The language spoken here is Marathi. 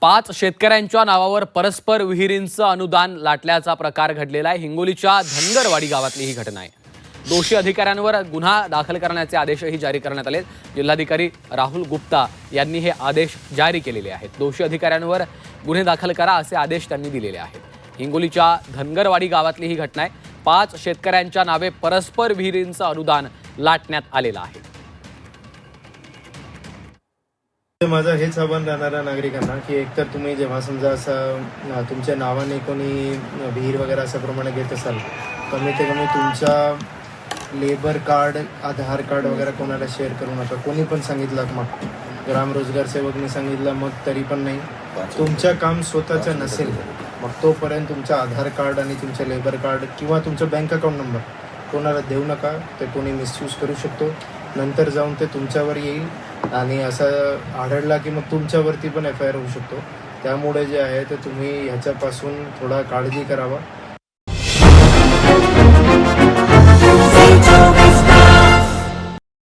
5 शेतकऱ्यांच्या नावावर परस्पर विहिरींचं अनुदान लाटल्याचा प्रकार घडलेला आहे। हिंगोलीच्या धनगरवाडी गावातली ही घटना आहे। दोषी अधिकाऱ्यांवर गुन्हा दाखल करण्याचे आदेशही जारी करण्यात आले। जिल्हाधिकारी राहुल गुप्ता यांनी हे आदेश जारी केलेले आहेत। दोषी अधिकाऱ्यांवर गुन्हे दाखल करा असे आदेश त्यांनी दिलेले आहेत। हिंगोलीच्या धनगरवाडी गावातली ही घटना आहे। 5 शेतकऱ्यांच्या नावे परस्पर विहिरींचं अनुदान लाटण्यात आलेलं आहे। माझं हेच आव्हान राहणाऱ्या नागरिकांना की एकतर तुम्ही जेव्हा समजा असं तुमच्या नावाने कोणी विहीर वगैरे अशा प्रमाणे घेत असाल, कमीत कमी तुमचा लेबर कार्ड, आधार कार्ड वगैरे कोणाला शेअर करू नका। कोणी पण सांगितलं, मग ग्राम रोजगार सेवकने सांगितलं मग तरी पण नाही, तुमचं काम स्वतःचं नसेल मग तोपर्यंत तुमचं आधार कार्ड आणि तुमचं लेबर कार्ड किंवा तुमचं बँक अकाउंट नंबर कोणाला देऊ नका। ते कोणी मिसयूज करू शकतो, नंतर जाऊन ते तुमच्यावर येईल आणि असं आढळला की मग तुमच्यावरती पण FIR होऊ शकतो। त्यामुळे जे आहे ते तुम्ही ह्याच्यापासून थोडा काळजी करावा।